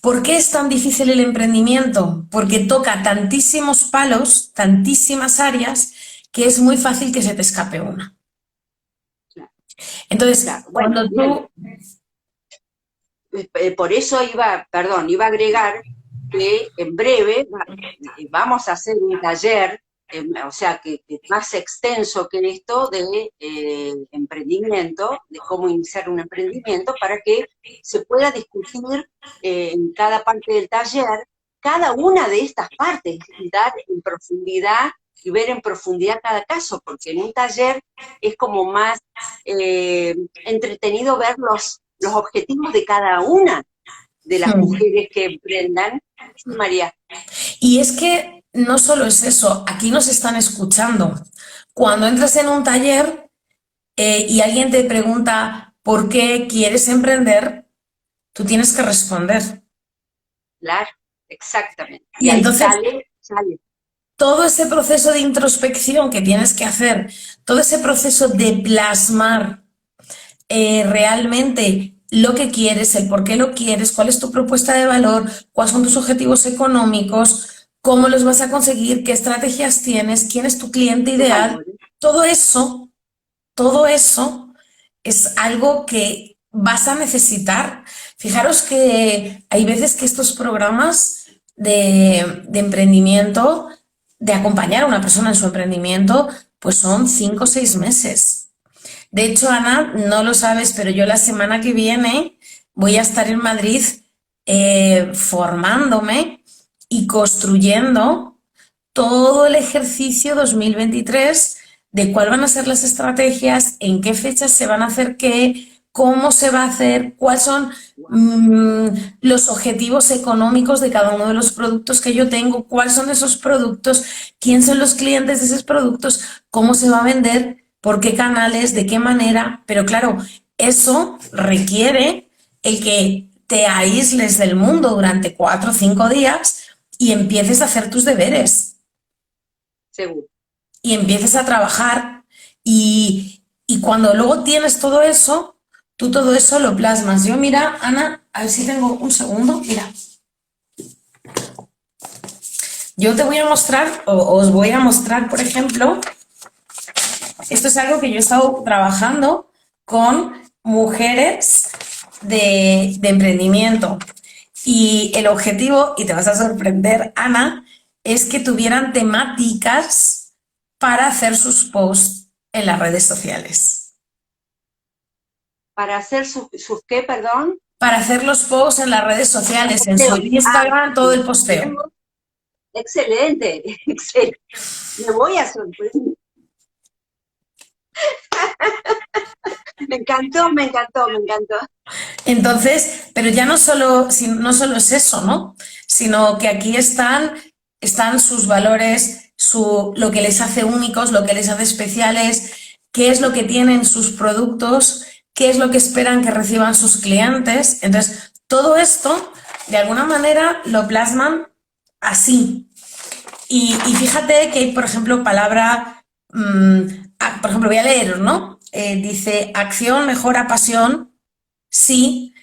¿Por qué es tan difícil el emprendimiento? Porque toca tantísimos palos, tantísimas áreas, que es muy fácil que se te escape una. claro, Entonces, claro. Bueno, cuando bien, tú... por eso iba a agregar que en breve vamos a hacer un taller, o sea, que más extenso que esto de emprendimiento, de cómo iniciar un emprendimiento, para que se pueda discutir en cada parte del taller cada una de estas partes y dar en profundidad y ver en profundidad cada caso, porque en un taller es como más entretenido ver los objetivos de cada una de las mujeres que emprendan. Sí, María. Y es que no solo es eso, aquí nos están escuchando. Cuando entras en un taller y alguien te pregunta por qué quieres emprender, tú tienes que responder. Claro, exactamente. Y Y ahí entonces sale. todo ese proceso de introspección que tienes que hacer, todo ese proceso de plasmar realmente lo que quieres, el por qué lo quieres, cuál es tu propuesta de valor, cuáles son tus objetivos económicos, cómo los vas a conseguir, qué estrategias tienes, quién es tu cliente Tus ideal, valores. todo eso, todo eso es algo que vas a necesitar. Fijaros que hay veces que estos programas de emprendimiento, de acompañar a una persona en su emprendimiento, pues son 5 o 6 meses. De hecho, Ana, no lo sabes, pero yo la semana que viene voy a estar en Madrid formándome y construyendo todo el ejercicio 2023 de cuáles van a ser las estrategias, en qué fechas se van a hacer qué, cómo se va a hacer, cuáles son los objetivos económicos de cada uno de los productos que yo tengo, cuáles son esos productos, quién son los clientes de esos productos, cómo se va a vender, por qué canales, de qué manera. Pero claro, eso requiere el que te aísles del mundo durante 4 o 5 días y empieces a hacer tus deberes seguro. y empieces a trabajar y cuando luego tienes todo eso, tú todo eso lo plasmas. Yo, mira, Ana, a ver si tengo un segundo, mira. Yo te voy a mostrar, o os voy a mostrar, por ejemplo, esto es algo que yo he estado trabajando con mujeres de emprendimiento. Y el objetivo, y te vas a sorprender, Ana, es que tuvieran temáticas para hacer sus posts en las redes sociales. ¿Para hacer sus qué, perdón? Para hacer los posts en las redes sociales, en su Instagram, todo el posteo. Excelente, excelente. Me voy a sorprender. Me encantó, me encantó, me encantó. Entonces, pero ya no solo es eso, ¿no? Sino que aquí están sus valores, lo que les hace únicos, lo que les hace especiales, qué es lo que tienen sus productos, qué es lo que esperan que reciban sus clientes. Entonces, todo esto, de alguna manera, lo plasman así. Y fíjate que hay, por ejemplo, palabra, por ejemplo, voy a leer, ¿no? Dice, acción mejora pasión, sí,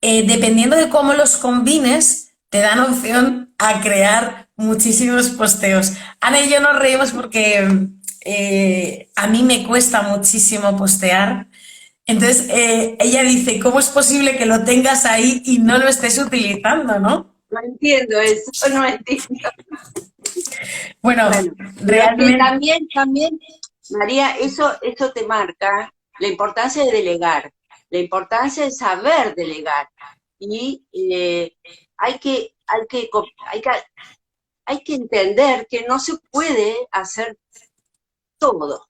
dependiendo de cómo los combines, te dan opción a crear muchísimos posteos. Ana y yo nos reímos porque a mí me cuesta muchísimo postear. Entonces, ella dice, ¿cómo es posible que lo tengas ahí y no lo estés utilizando, no? No entiendo eso, no entiendo. Bueno, realmente... También, María, eso te marca la importancia de delegar, la importancia de saber delegar. Y hay que entender que no se puede hacer todo.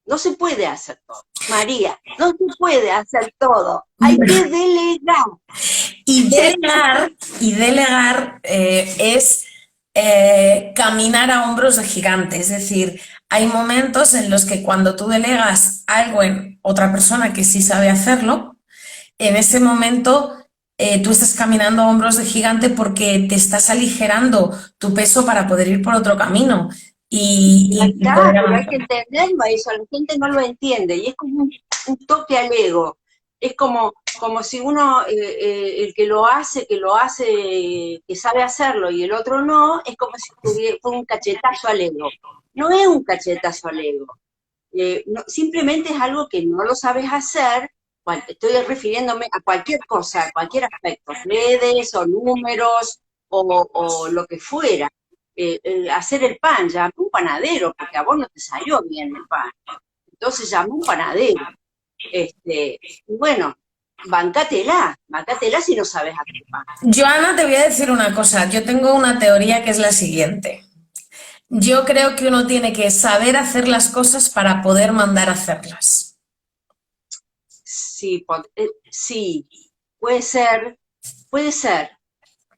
No se puede hacer todo. María, no se puede hacer todo. Hay que delegar. Y delegar es caminar a hombros de gigante. Es decir, hay momentos en los que cuando tú delegas algo en otra persona que sí sabe hacerlo, en ese momento tú estás caminando a hombros de gigante porque te estás aligerando tu peso para poder ir por otro camino. Claro, hay que entenderlo eso, la gente no lo entiende y es como un toque al ego. Es como si uno, el que lo hace, que sabe hacerlo y el otro no, es como si fuera un cachetazo al ego. No es un cachetazo al ego. Simplemente es algo que no lo sabes hacer. Estoy refiriéndome a cualquier cosa, a cualquier aspecto, redes o números o lo que fuera. Hacer el pan, llamé a un panadero, porque a vos no te salió bien el pan. Entonces llamé a un panadero. Y bueno, bancátela si no sabes hacer pan. Joana, te voy a decir una cosa. Yo tengo una teoría que es la siguiente. Yo creo que uno tiene que saber hacer las cosas para poder mandar a hacerlas. Sí, puede ser,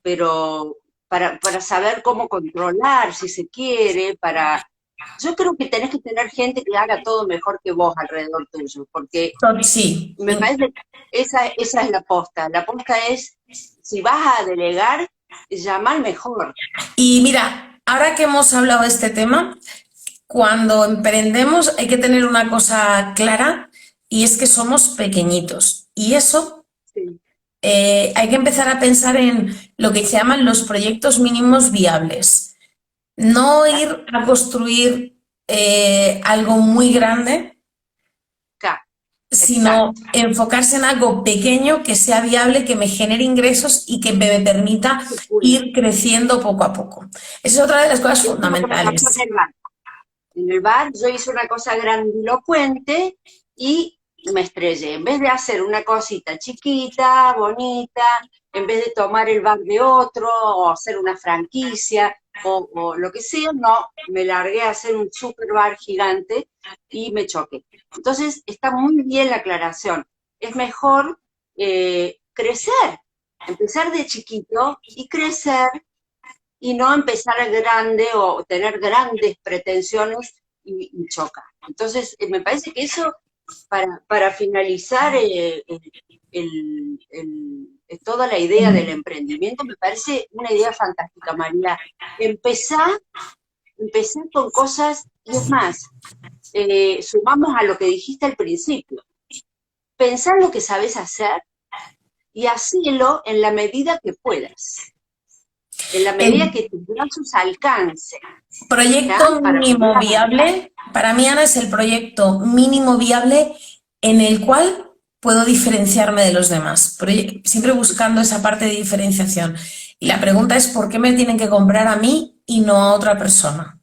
pero para saber cómo controlar, si se quiere, yo creo que tenés que tener gente que haga todo mejor que vos alrededor tuyo, porque sí. Me parece que esa es la posta. La posta es, si vas a delegar, llamar mejor. Y mira, ahora que hemos hablado de este tema, cuando emprendemos hay que tener una cosa clara y es que somos pequeñitos. Y eso Sí. Hay que empezar a pensar en lo que se llaman los proyectos mínimos viables. No ir a construir algo muy grande, sino enfocarse en algo pequeño que sea viable, que me genere ingresos y que me permita ir creciendo poco a poco. Esa es otra de las cosas fundamentales. En el bar yo hice una cosa grandilocuente y me estrellé. En vez de hacer una cosita chiquita, bonita, en vez de tomar el bar de otro o hacer una franquicia o lo que sea, no, me largué a hacer un super bar gigante y me choqué. Entonces está muy bien la aclaración. es mejor crecer, empezar de chiquito y crecer y no empezar a grande o tener grandes pretensiones y chocar. Entonces, me parece que eso, para finalizar toda la idea del emprendimiento, me parece una idea fantástica, María. Empezar con cosas, y es más, sumamos a lo que dijiste al principio, pensar lo que sabes hacer y hacelo en la medida que puedas, en la medida El que tus brazos alcancen, ¿ya? proyecto Para poder mínimo avanzar. viable, para mí, Ana, es el proyecto mínimo viable en el cual puedo diferenciarme de los demás, siempre buscando esa parte de diferenciación. Y la pregunta es, ¿por qué me tienen que comprar a mí y no a otra persona?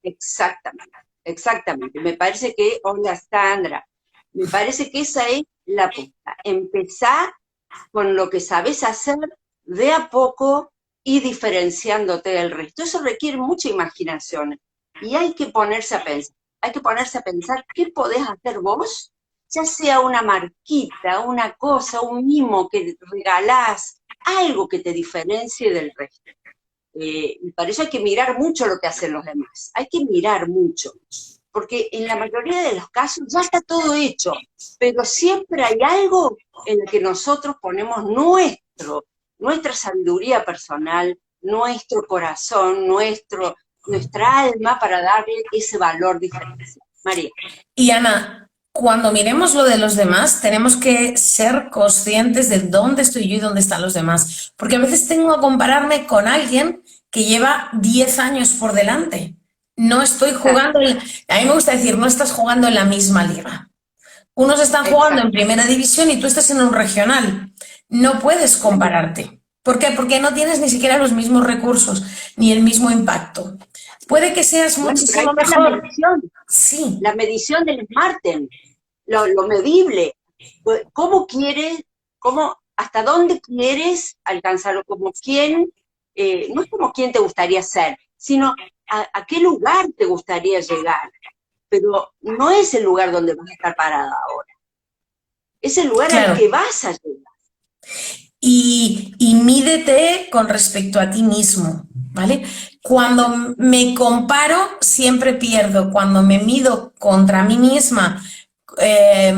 Exactamente, exactamente. Me parece que, hola Sandra, me parece que esa es la apuesta. Empezar con lo que sabes hacer de a poco y diferenciándote del resto. Eso requiere mucha imaginación y hay que ponerse a pensar. Hay que ponerse a pensar qué podés hacer vos, ya sea una marquita, una cosa, un mimo que regalás, algo que te diferencie del resto. Y para eso hay que mirar mucho lo que hacen los demás. Hay que mirar mucho, porque en la mayoría de los casos ya está todo hecho, pero siempre hay algo en el que nosotros ponemos nuestra sabiduría personal, nuestro corazón, nuestra alma para darle ese valor diferencial. María. Y Ana, cuando miremos lo de los demás, tenemos que ser conscientes de dónde estoy yo y dónde están los demás. Porque a veces tengo que compararme con alguien que lleva 10 años por delante. No estoy jugando, Exacto, a mí me gusta decir, no estás jugando en la misma liga. Unos están jugando en exacto. primera división y tú estás en un regional. No puedes Bueno, compararte. ¿Por qué? Porque no tienes ni siquiera los mismos recursos ni el mismo impacto. Puede que seas bueno, pero ahí muchísimo está mejor, sí, la medición del Smarten, lo medible. ¿Cómo quieres, hasta dónde quieres alcanzarlo? Como quién, no es como quién te gustaría ser, sino a qué lugar te gustaría llegar. Pero no es el lugar donde vas a estar parada ahora, es el lugar al claro. que vas a llegar. Y mídete con respecto a ti mismo, ¿vale? Cuando me comparo, siempre pierdo. Cuando me mido contra mí misma, eh,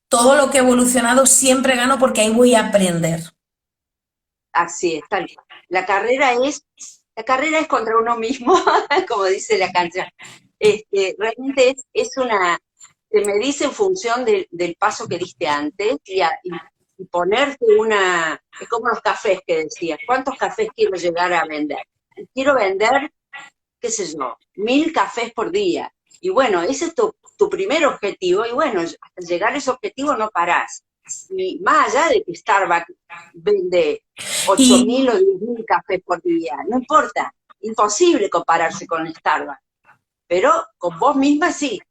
todo lo que he evolucionado, siempre gano porque ahí voy a aprender. Así es, tal cual. La carrera es contra uno mismo, como dice la canción. Realmente te medís en función del paso que diste antes y ponerte es como los cafés que decías, ¿cuántos cafés quiero llegar a vender? Y quiero vender, qué sé yo, 1000 cafés por día. Y bueno, ese es tu primer objetivo, y bueno, hasta llegar a ese objetivo no parás. Y más allá de que Starbucks vende Y 8000 o 10.000 cafés por día, no importa, imposible compararse con Starbucks, pero con vos misma sí.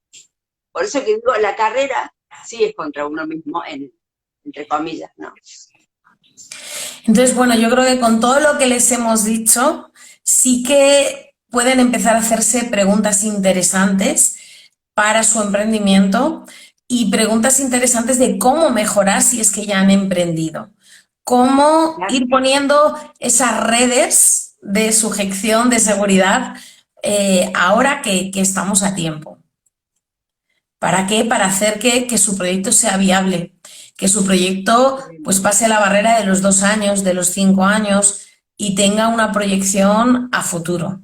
Por eso que digo, la carrera sí es contra uno mismo, entre comillas, ¿no? entonces, bueno, yo creo que con todo lo que les hemos dicho, sí que pueden empezar a hacerse preguntas interesantes para su emprendimiento y preguntas interesantes de cómo mejorar si es que ya han emprendido. Cómo Claro. ir poniendo esas redes de sujeción, de seguridad, ahora que estamos a tiempo. ¿Para qué? Para hacer que su proyecto sea viable, que su proyecto pues pase la barrera de los 2 años, de los 5 años y tenga una proyección a futuro.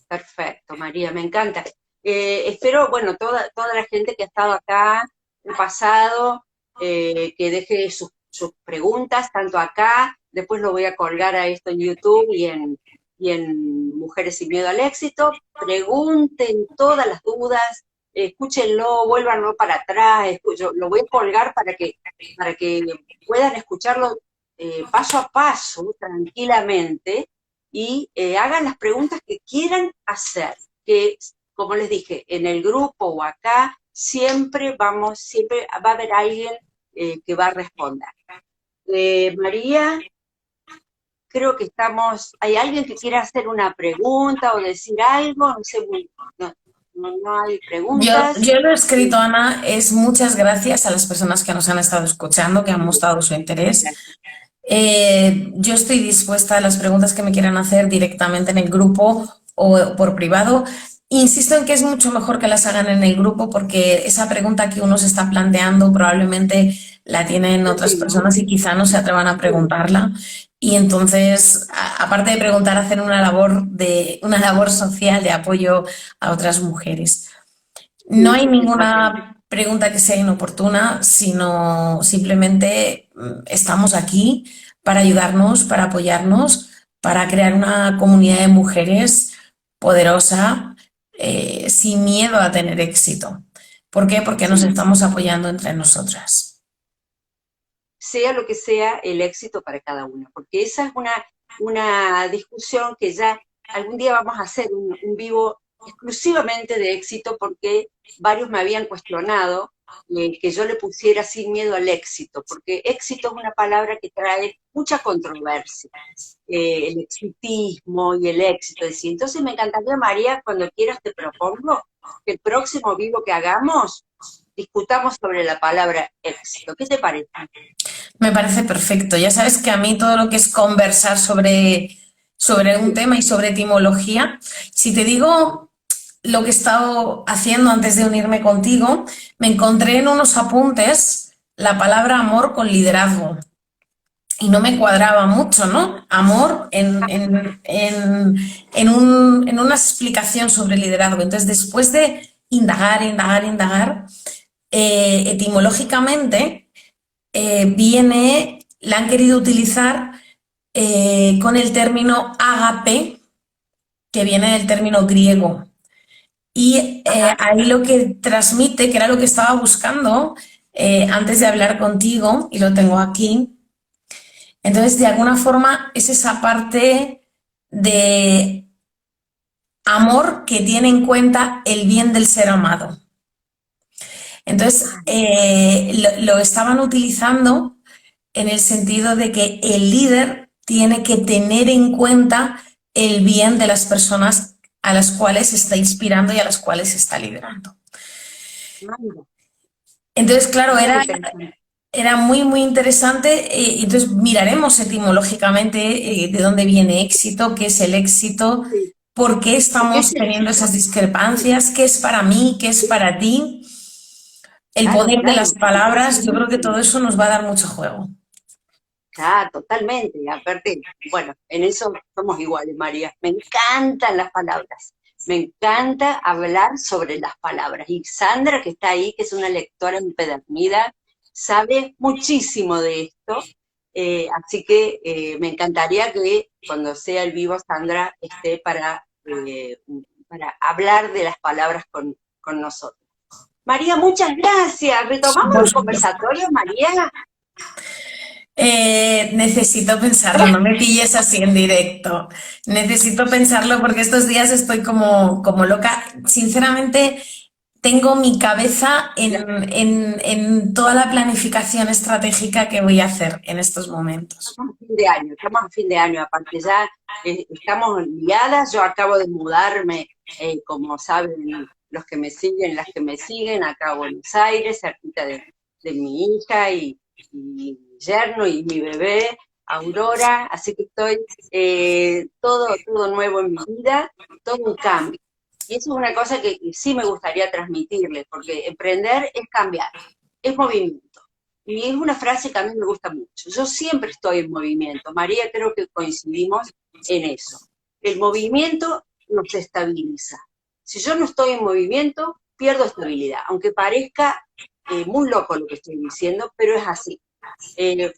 Perfecto, María, me encanta. Espero, bueno, toda la gente que ha estado acá en el pasado, que deje sus preguntas, tanto acá, después lo voy a colgar a esto en YouTube y en Mujeres sin Miedo al Éxito. Pregunten todas las dudas, escúchenlo, vuélvanlo para atrás, lo voy a colgar para que puedan escucharlo paso a paso, tranquilamente, y hagan las preguntas que quieran hacer, que, como les dije, en el grupo o acá, siempre va a haber alguien que va a responder. María, creo que ¿hay alguien que quiera hacer una pregunta o decir algo? No sé, no. no hay Yo preguntas. lo he escrito, Ana, es muchas gracias a las personas que nos han estado escuchando, que han mostrado su interés. Gracias. Yo estoy dispuesta a las preguntas que me quieran hacer directamente en el grupo o por privado. Insisto en que es mucho mejor que las hagan en el grupo porque esa pregunta que uno se está planteando probablemente la tienen Yo otras opino. personas y quizá no se atrevan a preguntarla. Y entonces, aparte de preguntar, hacer una labor social de apoyo a otras mujeres. No Sí, hay totalmente. ninguna pregunta que sea inoportuna, sino simplemente estamos aquí para ayudarnos, para apoyarnos, para crear una comunidad de mujeres poderosa, sin miedo a tener éxito. ¿Por qué? Porque nos Sí. estamos apoyando entre nosotras. Sea lo que sea el éxito para cada uno, porque esa es una discusión que ya algún día vamos a hacer un vivo exclusivamente de éxito, porque varios me habían cuestionado que yo le pusiera sin miedo al éxito, porque éxito es una palabra que trae mucha controversia, el exitismo y el éxito. Entonces me encantaría, María, cuando quieras te propongo que el próximo vivo que hagamos discutamos sobre la palabra éxito. ¿Qué te parece? Me parece perfecto. Ya sabes que a mí todo lo que es conversar sobre un tema y sobre etimología, si te digo lo que he estado haciendo antes de unirme contigo, me encontré en unos apuntes la palabra amor con liderazgo y no me cuadraba mucho, ¿no? Amor en una explicación sobre liderazgo. Entonces, después de indagar, etimológicamente la han querido utilizar con el término ágape, que viene del término griego. Y Ajá. ahí lo que transmite, que era lo que estaba buscando antes de hablar contigo, y lo tengo aquí. Entonces, de alguna forma, es esa parte de amor que tiene en cuenta el bien del ser amado. Entonces, lo estaban utilizando en el sentido de que el líder tiene que tener en cuenta el bien de las personas a las cuales está inspirando y a las cuales está liderando. Mira, Entonces, claro, muy interesante. era muy interesante. Entonces, miraremos etimológicamente de dónde viene éxito, qué es el éxito, Sí. por qué ¿Y qué es estamos teniendo éxito? esas Sí, discrepancias, qué es para mí, qué es sí, para ti. El claro, poder de las claro, me parece palabras, yo creo que buenísimo. todo eso nos va a dar mucho juego. Claro, totalmente. Y aparte, bueno, en eso somos iguales, María. Me encantan las palabras. Me encanta hablar sobre las palabras. Y Sandra, que está ahí, que es una lectora empedernida, sabe muchísimo de esto. Así que me encantaría que cuando sea el vivo, Sandra esté para hablar de las palabras con nosotros. María, muchas gracias. ¿Retomamos Por el supuesto. conversatorio, María? Necesito pensarlo, no me pilles así en directo. Necesito pensarlo porque estos días estoy como loca. Sinceramente, tengo mi cabeza en toda la planificación estratégica que voy a hacer en estos momentos. Estamos a fin de año, aparte ya estamos liadas, yo acabo de mudarme, como saben los que me siguen, las que me siguen, acá a Buenos Aires, cerquita de mi hija y yerno y mi bebé, Aurora, así que estoy todo nuevo en mi vida, todo un cambio. Y eso es una cosa que sí me gustaría transmitirles, porque emprender es cambiar, es movimiento. Y es una frase que a mí me gusta mucho. Yo siempre estoy en movimiento. María, creo que coincidimos en eso. El movimiento nos estabiliza. Si yo no estoy en movimiento, pierdo estabilidad, aunque parezca muy loco lo que estoy diciendo, pero es así.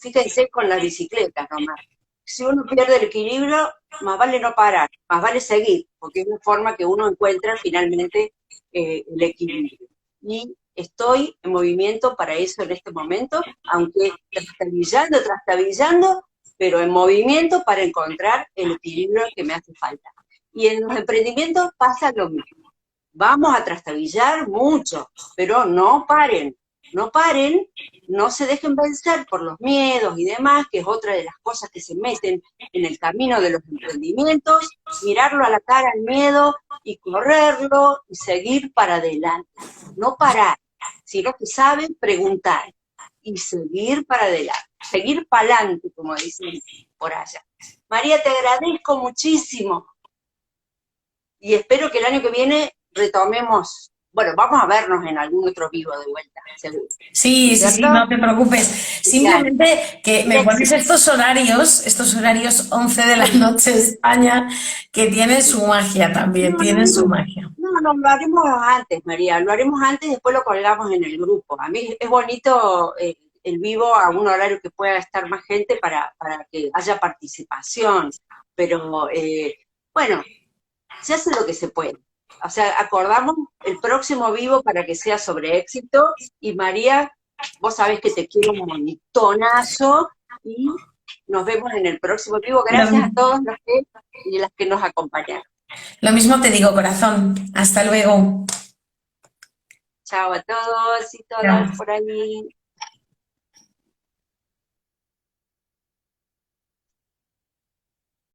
Fíjense con las bicicletas nomás. Si uno pierde el equilibrio, más vale no parar, más vale seguir, porque es la forma que uno encuentra finalmente el equilibrio. Y estoy en movimiento para eso en este momento, aunque trastabillando, pero en movimiento para encontrar el equilibrio que me hace falta. Y en los emprendimientos pasa lo mismo. Vamos a trastabillar mucho, pero no paren. no paren, no se dejen vencer por los miedos y demás, que es otra de las cosas que se meten en el camino de los emprendimientos, mirarlo a la cara al miedo y correrlo y seguir para adelante, no parar, sino que saben preguntar y seguir para adelante, seguir para adelante, como dicen por allá. María, te agradezco muchísimo y espero que el año que viene retomemos, bueno, vamos a vernos en algún otro vivo de vuelta, seguro. Sí, sí, sí, ¿Cierto? no te preocupes. Claro. Simplemente que me pones estos horarios 11 de la noche España, que tienen su magia también, No, tienen su magia. no, lo haremos antes, María, lo haremos antes y después lo colgamos en el grupo. A mí es bonito el vivo a un horario que pueda estar más gente para que haya participación, pero bueno, se hace lo que se puede. O sea, acordamos el próximo vivo para que sea sobre éxito y María, vos sabés que te quiero un montonazo y nos vemos en el próximo vivo. Lo, Gracias a todos los que y las que nos acompañaron. lo mismo te digo, corazón. Hasta luego. Chao a todos y todas Chao. por ahí.